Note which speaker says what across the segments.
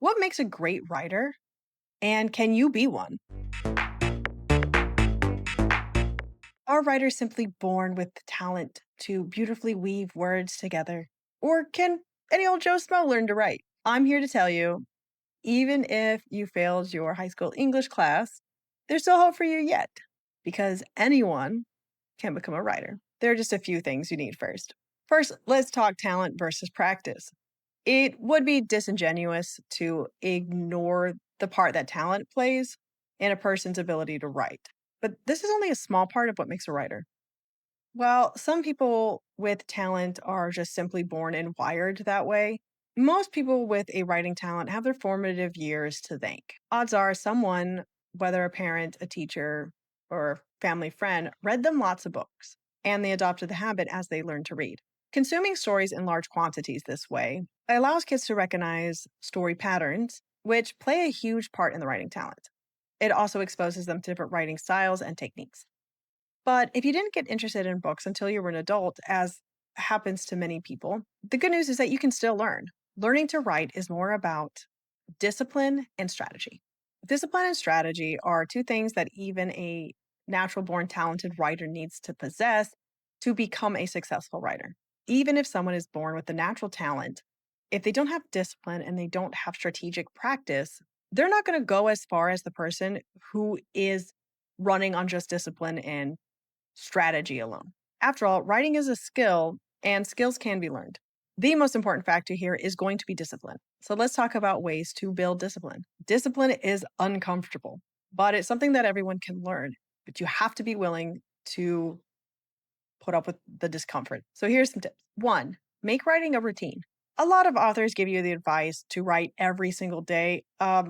Speaker 1: What makes a great writer, and can you be one? Are writers simply born with the talent to beautifully weave words together? Or can any old Joe Smo learn to write? I'm here to tell you, even if you failed your high school English class, there's still hope for you yet, because anyone can become a writer. There are just a few things you need first. First, let's talk talent versus practice. It would be disingenuous to ignore the part that talent plays in a person's ability to write. But this is only a small part of what makes a writer. While some people with talent are just simply born and wired that way, most people with a writing talent have their formative years to thank. Odds are someone, whether a parent, a teacher, or family friend, read them lots of books and they adopted the habit as they learned to read. Consuming stories in large quantities this way allows kids to recognize story patterns, which play a huge part in the writing talent. It also exposes them to different writing styles and techniques. But if you didn't get interested in books until you were an adult, as happens to many people, the good news is that you can still learn. Learning to write is more about discipline and strategy. Discipline and strategy are two things that even a natural born talented writer needs to possess to become a successful writer. Even if someone is born with the natural talent, if they don't have discipline and they don't have strategic practice, they're not going to go as far as the person who is running on just discipline and strategy alone. After all, writing is a skill and skills can be learned. The most important factor here is going to be discipline. So let's talk about ways to build discipline. Discipline is uncomfortable, but it's something that everyone can learn, but you have to be willing to put up with the discomfort. So here's some tips. One, make writing a routine. A lot of authors give you the advice to write every single day. I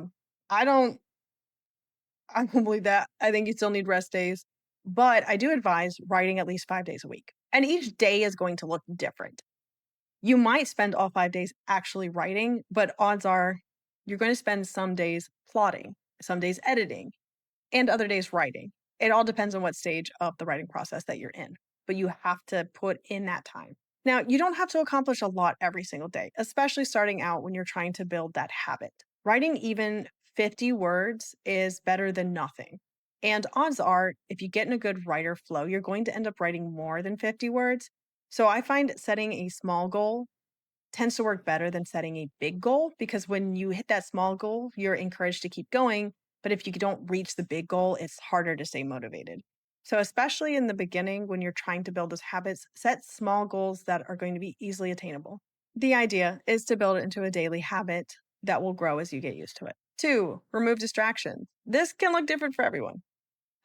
Speaker 1: don't I don't believe that. I think you still need rest days, but I do advise writing at least 5 days a week. And each day is going to look different. You might spend all 5 days actually writing, but odds are you're going to spend some days plotting, some days editing, and other days writing. It all depends on what stage of the writing process that you're in, but you have to put in that time. Now, you don't have to accomplish a lot every single day, especially starting out when you're trying to build that habit. Writing even 50 words is better than nothing. And odds are, if you get in a good writer flow, you're going to end up writing more than 50 words. So I find setting a small goal tends to work better than setting a big goal because when you hit that small goal, you're encouraged to keep going. But if you don't reach the big goal, it's harder to stay motivated. So, especially in the beginning, when you're trying to build those habits, set small goals that are going to be easily attainable. The idea is to build it into a daily habit that will grow as you get used to it. Two, remove distractions. This can look different for everyone.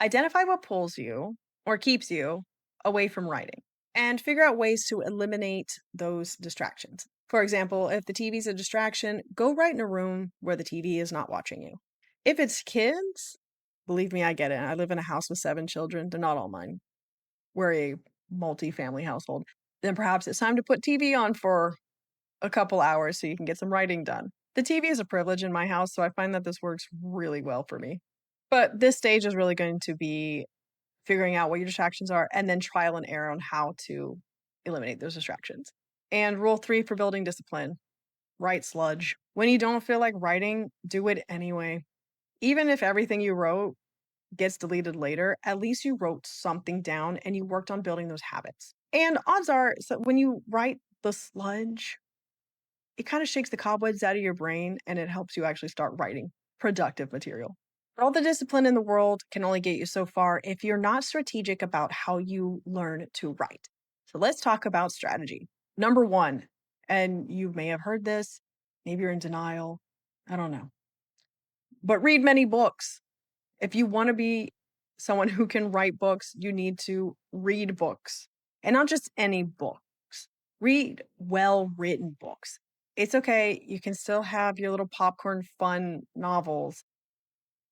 Speaker 1: Identify what pulls you or keeps you away from writing and figure out ways to eliminate those distractions. For example, if the TV is a distraction, go write in a room where the TV is not watching you. If it's kids, believe me, I get it. I live in a house with 7 children. They're not all mine. We're a multi-family household. Then perhaps it's time to put TV on for a couple hours so you can get some writing done. The TV is a privilege in my house, so I find that this works really well for me. But this stage is really going to be figuring out what your distractions are and then trial and error on how to eliminate those distractions. And rule 3 for building discipline, write sludge. When you don't feel like writing, do it anyway. Even if everything you wrote gets deleted later, at least you wrote something down and you worked on building those habits. And odds are, so when you write the sludge, it kind of shakes the cobwebs out of your brain and it helps you actually start writing productive material. But all the discipline in the world can only get you so far if you're not strategic about how you learn to write. So let's talk about strategy. Number one, and you may have heard this, maybe you're in denial, I don't know, but read many books. If you want to be someone who can write books, you need to read books and not just any books. Read well written books. It's okay. You can still have your little popcorn fun novels.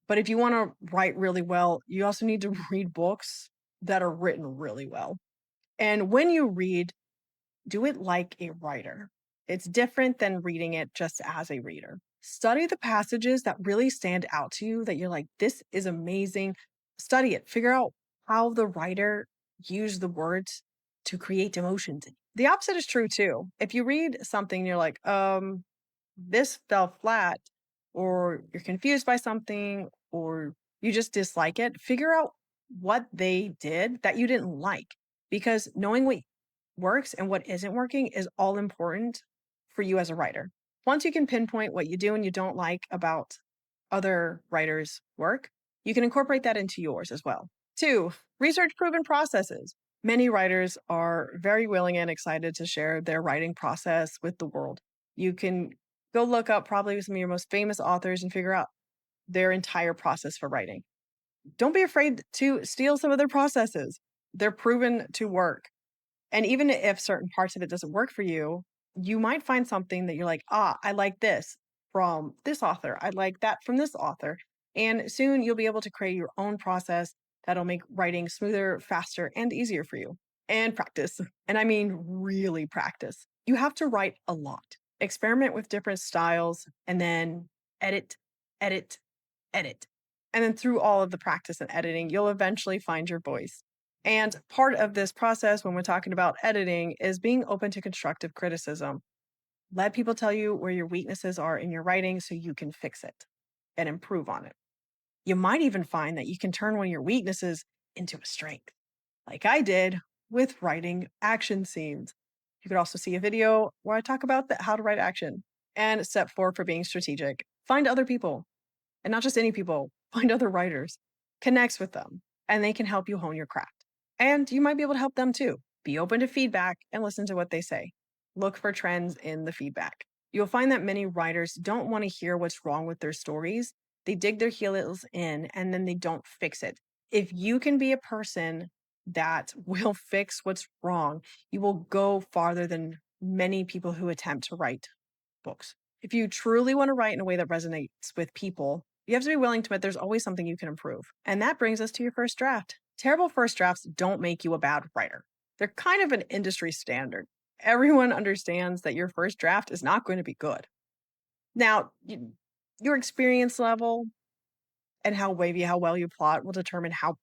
Speaker 1: But if you want to write really well, you also need to read books that are written really well. And when you read, do it like a writer. It's different than reading it just as a reader. Study the passages that really stand out to you that you're like, this is amazing. Study it. Figure out how the writer used the words to create emotions. The opposite is true too. If you read something and you're like, this fell flat, or you're confused by something, or you just dislike it, figure out what they did that you didn't like. Because knowing what works and what isn't working is all important for you as a writer. Once you can pinpoint what you do and you don't like about other writers' work, you can incorporate that into yours as well. Two, research proven processes. Many writers are very willing and excited to share their writing process with the world. You can go look up probably some of your most famous authors and figure out their entire process for writing. Don't be afraid to steal some of their processes. They're proven to work. And even if certain parts of it doesn't work for you, you might find something that you're like, I like this from this author. I like that from this author. And soon you'll be able to create your own process that'll make writing smoother, faster, and easier for you. And practice. And I mean, really practice. You have to write a lot. Experiment with different styles and then edit, edit, edit. And then through all of the practice and editing, you'll eventually find your voice. And part of this process, when we're talking about editing, is being open to constructive criticism. Let people tell you where your weaknesses are in your writing so you can fix it and improve on it. You might even find that you can turn one of your weaknesses into a strength, like I did with writing action scenes. You could also see a video where I talk about how to write action. And step four for being strategic, find other people, and not just any people, find other writers, connects with them, and they can help you hone your craft. And you might be able to help them too. Be open to feedback and listen to what they say. Look for trends in the feedback. You'll find that many writers don't want to hear what's wrong with their stories. They dig their heels in and then they don't fix it. If you can be a person that will fix what's wrong, you will go farther than many people who attempt to write books. If you truly want to write in a way that resonates with people, you have to be willing to admit there's always something you can improve. And that brings us to your first draft. Terrible first drafts don't make you a bad writer. They're kind of an industry standard. Everyone understands that your first draft is not going to be good. Now, your experience level and how well you plot will determine how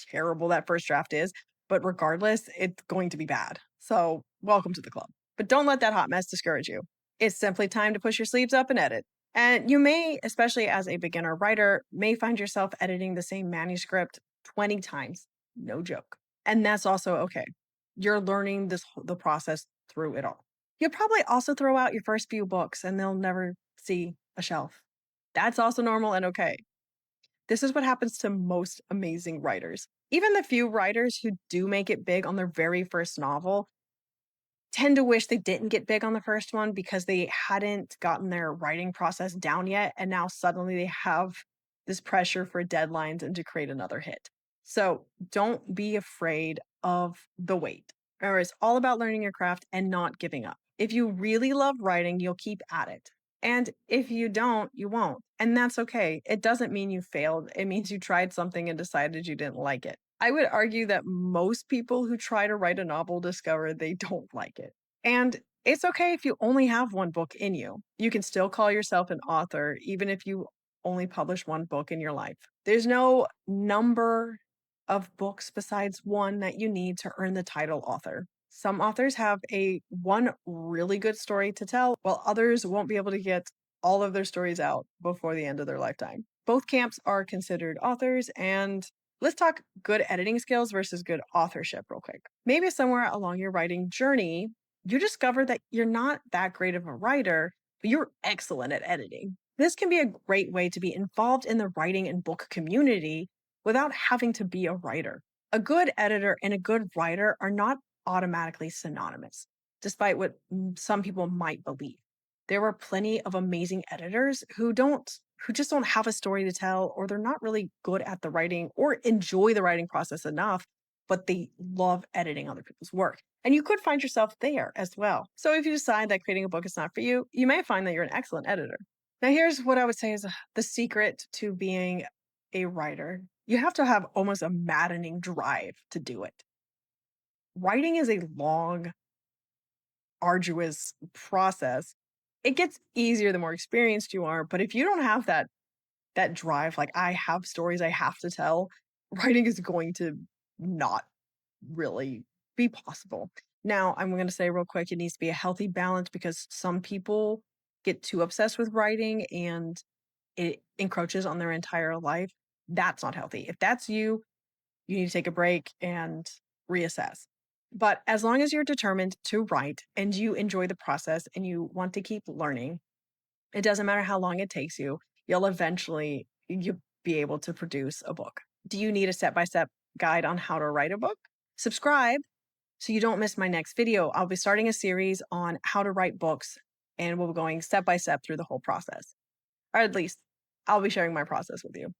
Speaker 1: terrible that first draft is. But regardless, it's going to be bad. So, welcome to the club. But don't let that hot mess discourage you. It's simply time to push your sleeves up and edit. And you may, especially as a beginner writer, may find yourself editing the same manuscript 20 times. No joke. And that's also okay. You're learning the process through it all. You'll probably also throw out your first few books and they'll never see a shelf. That's also normal and okay. This is what happens to most amazing writers. Even the few writers who do make it big on their very first novel tend to wish they didn't get big on the first one because they hadn't gotten their writing process down yet. And now suddenly they have this pressure for deadlines and to create another hit. So don't be afraid of the wait. Remember, it's all about learning your craft and not giving up. If you really love writing, you'll keep at it. And if you don't, you won't. And that's okay. It doesn't mean you failed. It means you tried something and decided you didn't like it. I would argue that most people who try to write a novel discover they don't like it. And it's okay if you only have one book in you. You can still call yourself an author, even if you only publish one book in your life. There's no number of books besides one that you need to earn the title author. Some authors have one really good story to tell, while others won't be able to get all of their stories out before the end of their lifetime. Both camps are considered authors, and let's talk good editing skills versus good authorship real quick. Maybe somewhere along your writing journey, you discover that you're not that great of a writer, but you're excellent at editing. This can be a great way to be involved in the writing and book community without having to be a writer. A good editor and a good writer are not automatically synonymous, despite what some people might believe. There are plenty of amazing editors who just don't have a story to tell, or they're not really good at the writing or enjoy the writing process enough, but they love editing other people's work. And you could find yourself there as well. So if you decide that creating a book is not for you, you may find that you're an excellent editor. Now, here's what I would say is the secret to being a writer. You have to have almost a maddening drive to do it. Writing is a long, arduous process. It gets easier the more experienced you are, but if you don't have that drive, like I have stories I have to tell, writing is going to not really be possible. Now, I'm going to say real quick, it needs to be a healthy balance because some people get too obsessed with writing and it encroaches on their entire life, that's not healthy. If that's you, you need to take a break and reassess. But as long as you're determined to write and you enjoy the process and you want to keep learning, it doesn't matter how long it takes you, you'll be able to produce a book. Do you need a step-by-step guide on how to write a book? Subscribe so you don't miss my next video. I'll be starting a series on how to write books and we'll be going step by step through the whole process. Or at least I'll be sharing my process with you.